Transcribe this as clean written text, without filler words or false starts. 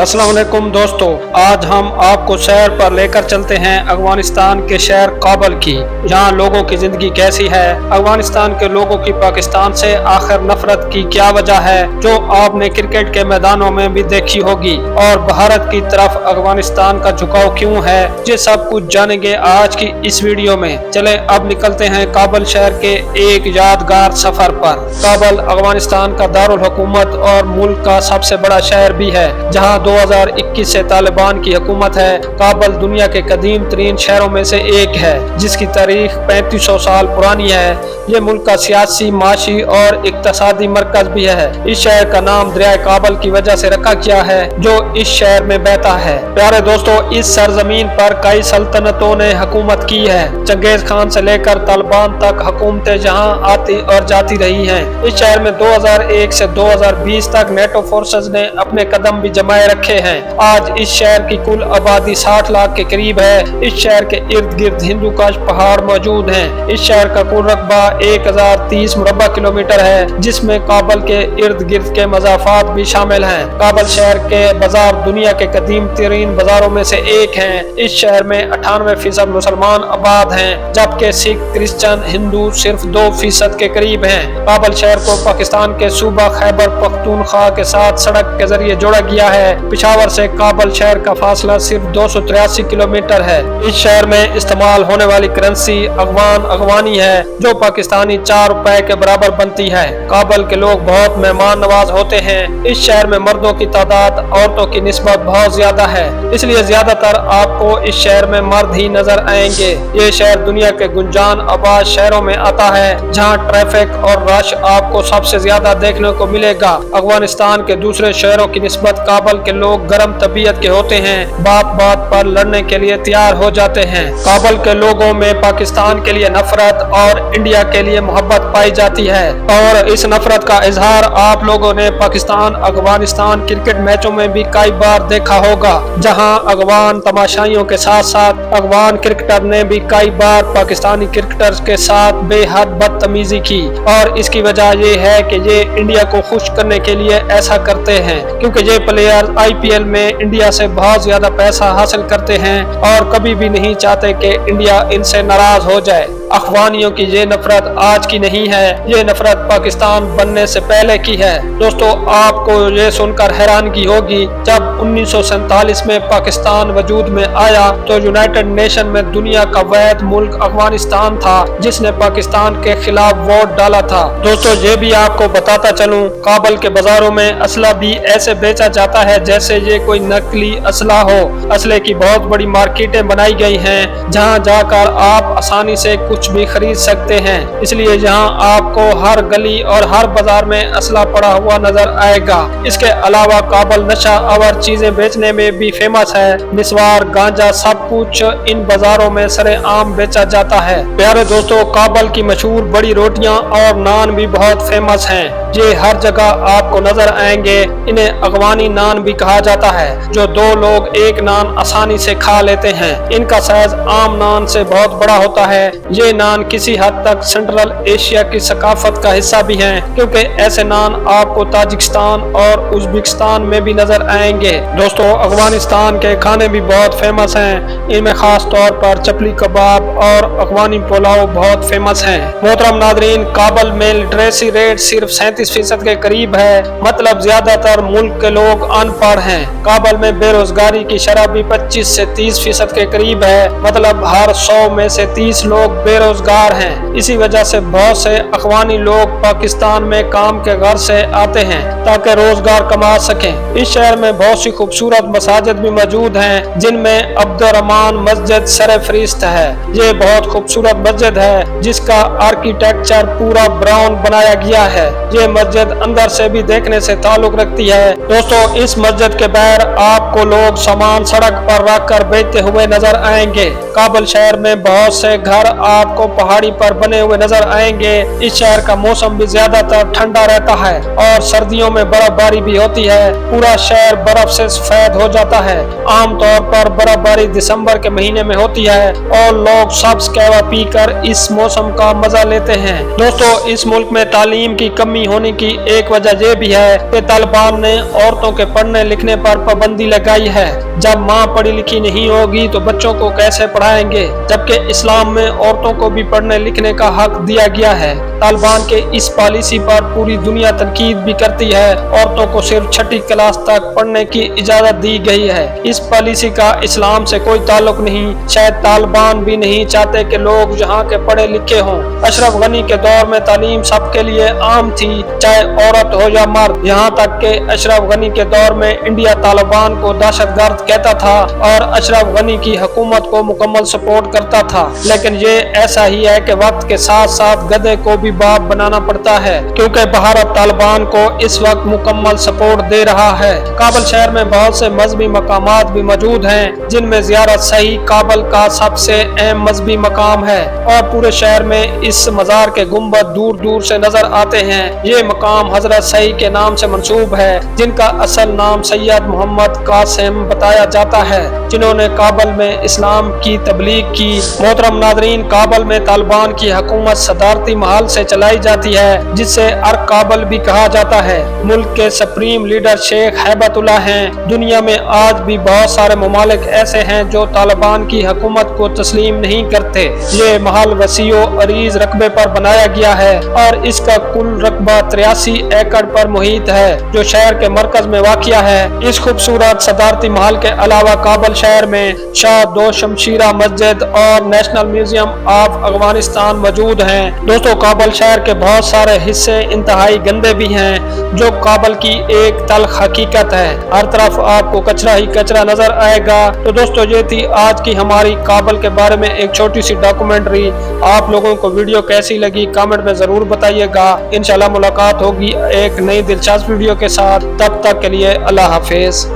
अस्सलाम वालेकुम दोस्तों, आज हम आपको सैर पर लेकर चलते हैं अफगानिस्तान के शहर काबल की। यहाँ लोगों की जिंदगी कैसी है, अफगानिस्तान के लोगों की पाकिस्तान से आखिर नफरत की क्या वजह है, जो आपने क्रिकेट के मैदानों में भी देखी होगी, और भारत की तरफ अफगानिस्तान का झुकाव क्यों है, ये सब कुछ जानेंगे आज की इस वीडियो में। चले अब निकलते हैं काबल शहर के एक यादगार सफर पर। काबल अफगानिस्तान का दारुल हुकूमत और मुल्क का सबसे बड़ा शहर भी है, जहाँ 2021 से तालिबान की हुकूमत है। काबल दुनिया के कदीम तरीन शहरों में से एक है, जिसकी तारीख 3500 साल पुरानी है। ये मुल्क का सियासी, माशी और इक्तसादी मरकज भी है। इस शहर का नाम दरिया काबल की वजह से रखा गया है, जो इस शहर में बहता है। प्यारे दोस्तों, इस सरजमीन पर कई सल्तनतों ने हुकूमत की है। चंगेज खान से लेकर तालिबान तक हुकूमतें यहाँ आती और जाती रही हैं। इस शहर में 2001 से 2020 तक नेटो फोर्सेस ने अपने कदम भी जमाए रखे हैं। आज इस शहर की कुल आबादी 60 लाख के करीब है। इस शहर के इर्द गिर्द हिंदू काश पहाड़ मौजूद हैं। इस शहर का कुल रकबा 1030 मुरब्बा किलोमीटर है, जिसमें काबल के इर्द गिर्द के मज़ाफात भी शामिल हैं। काबल शहर के बाजार दुनिया के कदीम तरीन बाजारों में से एक हैं। इस शहर में 98% मुसलमान आबाद हैं, जबकि सिख, क्रिश्चियन, हिंदू सिर्फ 2% के करीब हैं। काबल शहर को पाकिस्तान के सूबा खैबर पख्तूनख्वा के साथ सड़क के जरिए जोड़ा गया है। पिशावर से काबल शहर का फासला सिर्फ 283 किलोमीटर है। इस शहर में इस्तेमाल होने वाली करेंसी अफगानी है, जो पाकिस्तानी 4 रुपए के बराबर बनती है। काबल के लोग बहुत मेहमान नवाज होते हैं। इस शहर में मर्दों की तादाद औरतों की निस्बत बहुत ज्यादा है, इसलिए ज्यादातर आपको इस शहर में मर्द ही नजर आएंगे। ये शहर दुनिया के गुंजान आबाद शहरों में आता है, जहाँ ट्रैफिक और रश आपको सबसे ज्यादा देखने को मिलेगा। अफगानिस्तान के दूसरे शहरों की निस्बत काबल के लोग गर्म तबीयत के होते हैं, बात बात पर लड़ने के लिए तैयार हो जाते हैं। काबल के लोगों में पाकिस्तान के लिए नफरत और इंडिया के लिए मोहब्बत पाई जाती है, और इस नफरत का इजहार आप लोगों ने पाकिस्तान अफगानिस्तान क्रिकेट मैचों में भी कई बार देखा होगा, जहां अफगान तमाशाइयों के साथ साथ अफगान क्रिकेटर ने भी कई बार पाकिस्तानी क्रिकेटर्स के साथ बेहद बदतमीजी की। और इसकी वजह ये है कि ये इंडिया को खुश करने के लिए ऐसा करते हैं, क्योंकि ये प्लेयर IPL में इंडिया से बहुत ज्यादा पैसा हासिल करते हैं और कभी भी नहीं चाहते कि इंडिया इनसे नाराज हो जाए। अफगानियों की ये नफरत आज की नहीं है, ये नफरत पाकिस्तान बनने से पहले की है। दोस्तों, आपको ये सुनकर हैरानगी होगी, जब 1947 में पाकिस्तान वजूद में आया तो यूनाइटेड नेशन में दुनिया का वैध मुल्क अफगानिस्तान था, जिसने पाकिस्तान के खिलाफ वोट डाला था। दोस्तों, ये भी आपको बताता चलूं, काबल के बाजारों में असला भी ऐसे बेचा जाता है जैसे ये कोई नकली असला हो। असले की बहुत बड़ी मार्केटें बनाई गई हैं, जहां जाकर आप आसानी से कुछ भी खरीद सकते हैं। इसलिए यहाँ आपको हर गली और हर बाजार में असला पड़ा हुआ नजर आएगा। इसके अलावा काबल नशा और चीजें बेचने में भी फेमस है। निस्वार, गांजा, सब कुछ इन बाजारों में सरेआम बेचा जाता है। प्यारे दोस्तों, काबल की मशहूर बड़ी रोटियां और नान भी बहुत फेमस हैं। ये हर जगह आपको नजर आएंगे। इन्हें अफगानी नान भी कहा जाता है, जो 2 लोग एक नान आसानी से खा लेते हैं। इनका साइज आम नान से बहुत बड़ा होता है। ये नान किसी हद तक सेंट्रल एशिया की सकाफत का हिस्सा भी हैं, क्योंकि ऐसे नान आपको ताजिकिस्तान और उज्बेकिस्तान में भी नजर आएंगे। दोस्तों, अफगानिस्तान के खाने भी बहुत फेमस हैं। इनमें खास तौर पर चपली कबाब और अफगानी पुलाव बहुत फेमस हैं। मोहतरम नादरीन, काबल में लिटरेसी रेट सिर्फ 37% के करीब है, मतलब ज्यादातर मुल्क के लोग अनपढ़ हैं। काबल में बेरोजगारी की शरह भी 25 से 30% के करीब है, मतलब हर 100 में से 30 लोग बेरोजगार हैं। इसी वजह से बहुत से अफगानी लोग पाकिस्तान में काम के घर से आते हैं ताकि रोजगार कमा सकें। इस शहर में बहुत सी खूबसूरत मसाजिद भी मौजूद हैं, जिनमें अब्दुर्रहमान मस्जिद सरफहरिस्त है। ये बहुत खूबसूरत मस्जिद है, जिसका आर्किटेक्चर पूरा ब्राउन बनाया गया है। ये मस्जिद अंदर से भी देखने से ताल्लुक रखती है। दोस्तों, इस मस्जिद के बाहर आपको लोग सामान सड़क पर रख कर बेचते हुए नजर आएंगे। काबल शहर में बहुत से घर आपको पहाड़ी पर बने हुए नजर आएंगे। इस शहर का मौसम भी ज्यादातर ठंडा रहता है और सर्दियों में बर्फबारी भी होती है। पूरा शहर बर्फ से सफेद हो जाता है। आमतौर पर बर्फबारी दिसंबर के महीने में होती है और लोग सब्ज कहवा पीकर इस मौसम का मजा लेते हैं। दोस्तों, इस मुल्क में तालीम की कमी होने की एक वजह यह भी है कि तालिबान ने औरतों के पढ़ने लिखने पर पाबंदी लगाई है। जब माँ पढ़ी लिखी नहीं होगी तो बच्चों को कैसे पढ़ाएंगे, जबकि इस्लाम में औरतों को भी पढ़ने लिखने का हक दिया गया है। तालिबान के इस पॉलिसी पर पूरी दुनिया तनकीद भी करती है। औरतों को सिर्फ 6ठी क्लास तक पढ़ने की इजाजत दी गई है। इस पॉलिसी का इस्लाम से कोई ताल्लुक नहीं। शायद तालिबान भी नहीं चाहते कि लोग यहाँ के पढ़े लिखे हों। अशरफ गनी के दौर में तालीम सबके लिए आम थी, चाहे औरत हो या मर्द। यहाँ तक के अशरफ गनी के दौर में इंडिया तालिबान को दहशतगर्द कहता था और अशरफ गनी की हुकूमत को मुकम्मल सपोर्ट करता था। लेकिन ये ऐसा ही है कि वक्त के साथ साथ गधे को भी बाप बनाना पड़ता है, क्योंकि भारत तालिबान को इस वक्त मुकम्मल सपोर्ट दे रहा है। काबल शहर में बहुत से मजहबी मकामात भी मौजूद हैं, जिनमें ज़ियारत सही काबल का सबसे अहम मजहबी मकाम है और पूरे शहर में इस मज़ार के गुंबद दूर दूर से नजर आते हैं। ये मकाम हजरत सही के नाम से मंसूब है, जिनका असल नाम सैयद मोहम्मद कासिम बताया जाता है, जिन्होंने काबल में इस्लाम की तबलीग की। मोहतरम नाज़रीन, काबल में तालिबान की हुकूमत सदारती महल से चलाई जाती है, जिसे अर्क काबल भी कहा जाता है। मुल्क के सुप्रीम लीडर शेख हैबतुल्लाह हैं। दुनिया में आज भी बहुत सारे ममालिक ऐसे हैं जो तालिबान की हुकूमत को तस्लीम नहीं करते। ये महल वसीओ अरीज रकबे पर बनाया गया है और इसका कुल रकबा 83 एकड़ पर मुहित है, जो शहर के मरकज में वाक़िया है। इस खूबसूरत सदारती महल के अलावा काबल शहर में शाह दो शमशीरा मस्जिद और नेशनल म्यूजियम ऑफ अफगानिस्तान मौजूद हैं। दोस्तों, काबल शहर के बहुत सारे हिस्से इंतहाई गंदे भी हैं, जो काबल की एक तल्ख हकीकत है। हर तरफ आपको कचरा ही कचरा नजर आएगा। तो दोस्तों, ये थी आज की हमारी काबल के बारे में एक छोटी सी डॉक्यूमेंट्री। आप लोगों को वीडियो कैसी लगी कमेंट में जरूर बताइएगा। इंशाल्लाह मुलाकात होगी एक नई दिलचस्प वीडियो के साथ। तब तक के लिए अल्लाह हाफिज।